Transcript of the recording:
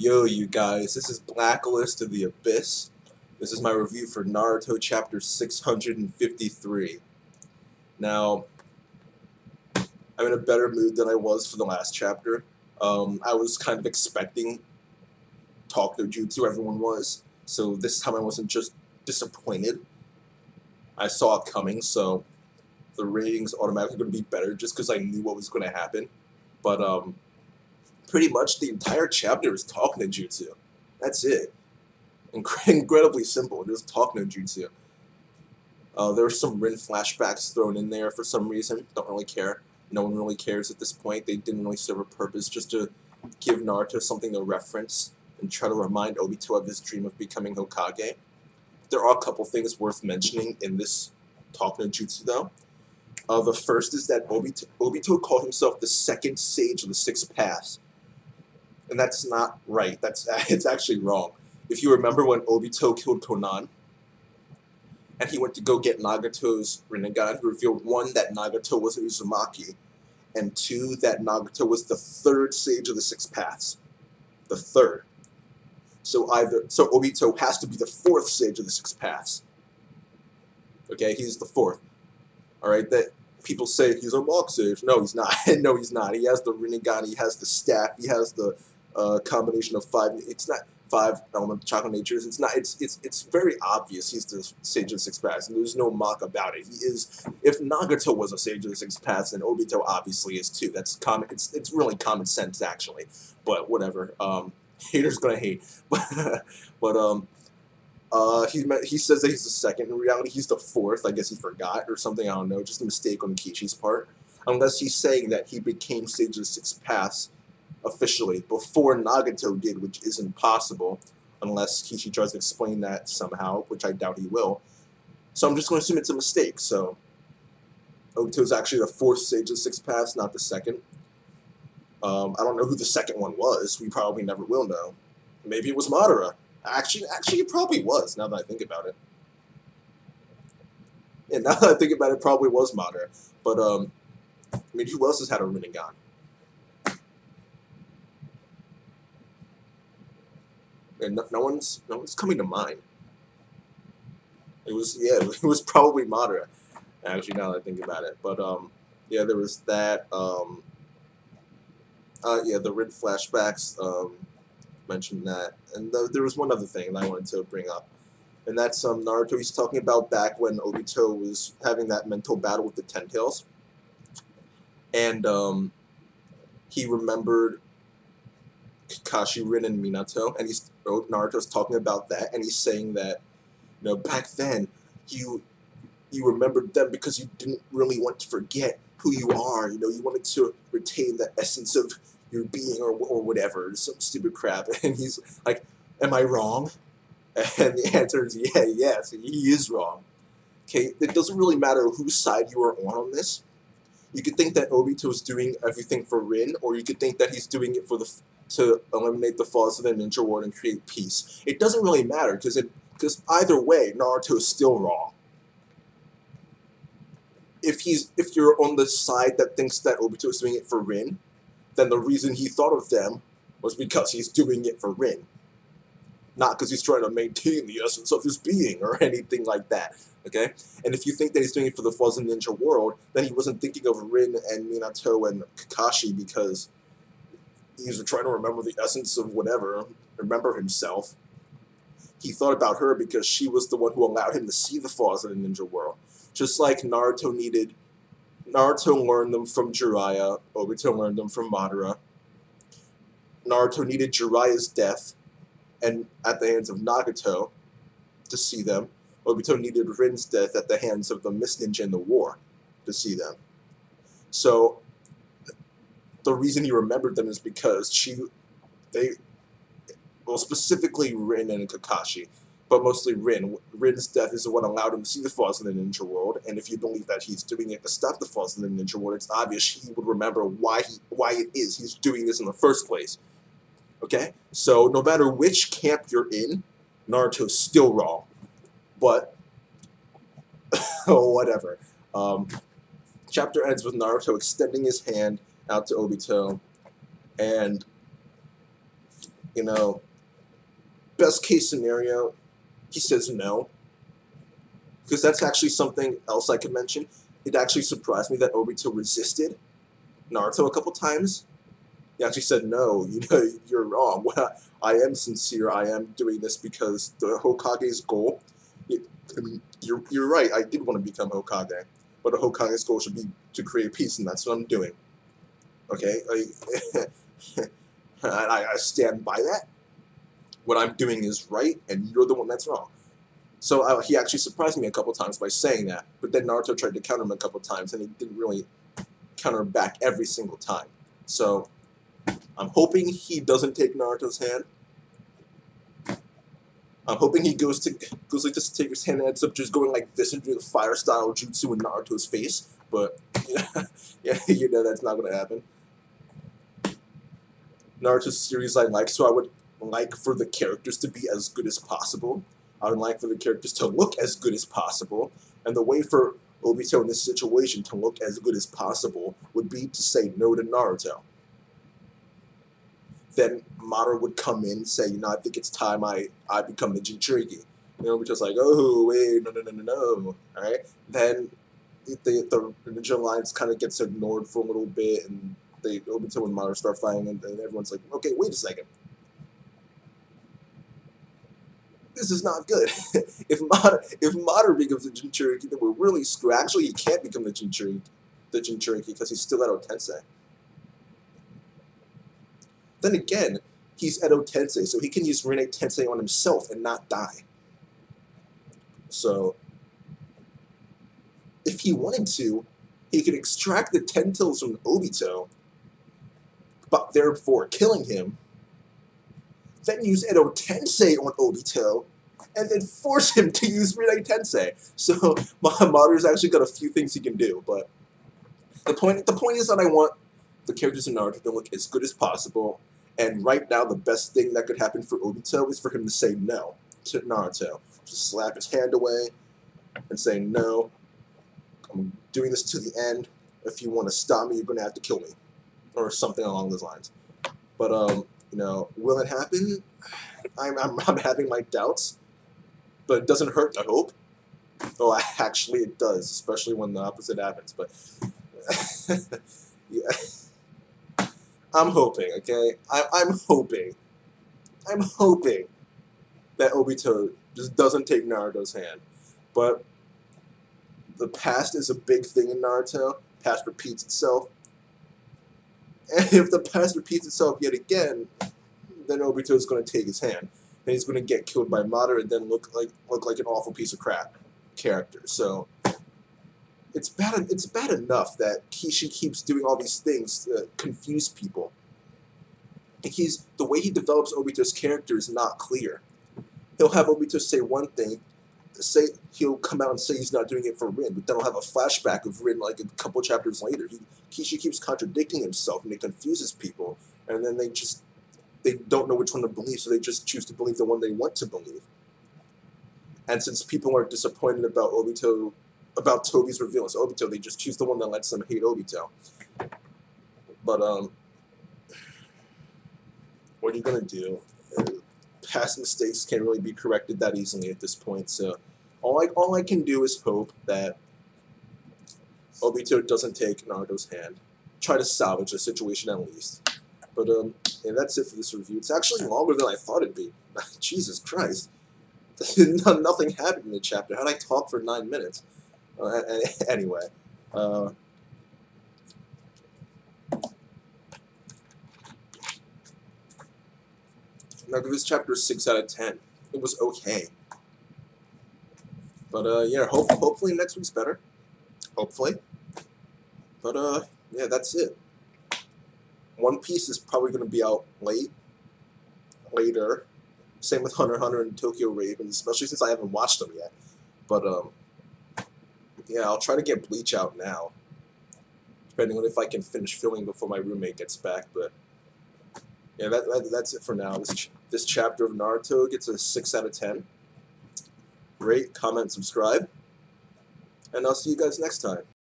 Yo, you guys, this is Blacklist of the Abyss. This is my review for Naruto chapter 653. Now, I'm in a better mood than I was for the last chapter. I was kind of expecting Talk No Jutsu, everyone was, so this time I wasn't just disappointed. I saw it coming, so the ratings automatically going to be better just because I knew what was going to happen. But, pretty much the entire chapter is Talk No Jutsu. That's it. Incredibly simple. Just Talk No Jutsu. There were some Rin flashbacks thrown in there for some reason. Don't really care. No one really cares at this point. They didn't really serve a purpose, just to give Naruto something to reference and try to remind Obito of his dream of becoming Hokage. There are a couple things worth mentioning in this Talk No Jutsu, though. The first is that Obito called himself the second sage of the six paths. And that's not right. It's actually wrong. If you remember when Obito killed Konan, and he went to go get Nagato's Rinnegan, he revealed, one, that Nagato was Uzumaki, and two, that Nagato was the third sage of the six paths. The third. So Obito has to be the fourth sage of the six paths. Okay, he's the fourth. Alright, that people say he's a mock sage. No, he's not. No, he's not. He has the Rinnegan, he has the staff, he has the combination of five. It's not five element chocolate natures. It's not. It's very obvious he's the sage of the six paths, and there's no mock about it. He is. If Nagato was a sage of the six paths, then Obito obviously is too. That's common. It's really common sense actually. But whatever. Haters gonna hate. But he says that he's the second. In reality, he's the fourth. I guess he forgot or something. I don't know. Just a mistake on Kishi's part. Unless he's saying that he became sage of the six paths officially before Nagato did, which isn't possible unless Kishi tries to explain that somehow, which I doubt he will. So I'm just going to assume it's a mistake. So Obito is actually the fourth sage of the six paths, not the second. I don't know who the second one was. We probably never will know. Maybe it was Madara. Actually, it probably was. Now that I think about it. Yeah, now that I think about it, it probably was Madara. But I mean, who else has had a Rinnegan? And no one's coming to mind. It was probably Madara. Actually, now that I think about it, but yeah, there was that. Yeah, the Rin flashbacks. Mentioned that, and there was one other thing that I wanted to bring up, and that's Naruto. He's talking about back when Obito was having that mental battle with the Ten Tails, and he remembered Kakashi, Rin, and Minato, and Naruto's talking about that, and he's saying that, you know, back then you remembered them because you didn't really want to forget who you are. You know, you wanted to retain the essence of your being or whatever, some stupid crap. And he's like, "Am I wrong?" And the answer is, yes, he is wrong. Okay, it doesn't really matter whose side you are on this. You could think that Obito is doing everything for Rin, or you could think that he's doing it to eliminate the flaws of the ninja world and create peace. It doesn't really matter, because either way, Naruto is still wrong. If you're on the side that thinks that Obito is doing it for Rin, then the reason he thought of them was because he's doing it for Rin. Not because he's trying to maintain the essence of his being or anything like that. Okay? And if you think that he's doing it for the flaws in the ninja world, then he wasn't thinking of Rin and Minato and Kakashi because he's trying to remember the essence of whatever, remember himself. He thought about her because she was the one who allowed him to see the flaws in the ninja world. Just like Naruto learned them from Jiraiya, Obito learned them from Madara. Naruto needed Jiraiya's death and at the hands of Nagato to see them. Obito needed Rin's death at the hands of the Mist Ninja in the war to see them. So the reason he remembered them is because specifically Rin and Kakashi, but mostly Rin. Rin's death is what allowed him to see the flaws in the ninja world, and if you believe that he's doing it to stop the flaws in the ninja world, it's obvious he would remember why it is he's doing this in the first place. Okay? So no matter which camp you're in, Naruto's still wrong. But whatever. Chapter ends with Naruto extending his hand out to Obito, and you know, best case scenario, he says no. Because that's actually something else I could mention. It actually surprised me that Obito resisted Naruto a couple times. He actually said, no, you know, you're wrong. I am sincere. I am doing this because the Hokage's goal, I mean, you're right. I did want to become Hokage. But the Hokage's goal should be to create peace, and that's what I'm doing. Okay? I stand by that. What I'm doing is right, and you're the one that's wrong. So he actually surprised me a couple times by saying that. But then Naruto tried to counter him a couple times, and he didn't really counter him back every single time. So I'm hoping he doesn't take Naruto's hand. I'm hoping he goes like this to take his hand and ends up just going like this and doing the fire style jutsu in Naruto's face. But yeah, you know that's not gonna happen. Naruto's series I like, so I would like for the characters to be as good as possible. I would like for the characters to look as good as possible. And the way for Obito in this situation to look as good as possible would be to say no to Naruto. Then Madara would come in and say, you know, I think it's time I become the Jinchuriki. You know, because like, oh, wait, no. Alright? Then the Ninja Alliance kind of gets ignored for a little bit, and Obito and Madara start fighting, and everyone's like, okay, wait a second. This is not good. If Madara becomes a Jinchuriki, then we're really screwed. Actually, he can't become the Jinchuriki because he's still Edo Tensei. Then again, he's Edo Tensei, so he can use Rinne Tensei on himself and not die. So, if he wanted to, he could extract the Tentacles from Obito, but therefore killing him, then use Edo Tensei on Obito, and then force him to use Rinne Tensei. So, Madara's actually got a few things he can do, but the point is that I want the characters in Naruto to look as good as possible. And right now, the best thing that could happen for Obito is for him to say no to Naruto. Just slap his hand away and say, no, I'm doing this to the end. If you want to stop me, you're going to have to kill me. Or something along those lines. But, you know, will it happen? I'm having my doubts. But it doesn't hurt to hope. Oh, actually it does, especially when the opposite happens. But, yeah. I'm hoping, okay? I'm hoping that Obito just doesn't take Naruto's hand. But the past is a big thing in Naruto. Past repeats itself. And if the past repeats itself yet again, then Obito is going to take his hand. And he's going to get killed by Madara and then look like an awful piece of crap character. So it's bad enough that Kishi keeps doing all these things to confuse people. The way he develops Obito's character is not clear. He'll have Obito say one thing, he'll come out and say he's not doing it for Rin, but then he'll have a flashback of Rin like a couple chapters later. Kishi keeps contradicting himself, and it confuses people, and then they don't know which one to believe, so they just choose to believe the one they want to believe. And since people are disappointed about Toby's reveal as Obito, they just choose the one that lets them hate Obito. But what are you gonna do? Past mistakes can't really be corrected that easily at this point. So all I can do is hope that Obito doesn't take Naruto's hand. Try to salvage the situation at least. But yeah, that's it for this review. It's actually longer than I thought it'd be. Jesus Christ. Nothing happened in the chapter. How'd I talk for 9 minutes? Anyway. Now give this chapter a 6 out of 10. It was okay. But yeah, hopefully next week's better. Hopefully. But yeah, that's it. One Piece is probably going to be out later. Same with Hunter x Hunter and Tokyo Raven, especially since I haven't watched them yet. But yeah, I'll try to get Bleach out now, depending on if I can finish filming before my roommate gets back. But yeah, that's it for now. This chapter of Naruto gets a 6 out of 10. Rate, comment, subscribe, and I'll see you guys next time.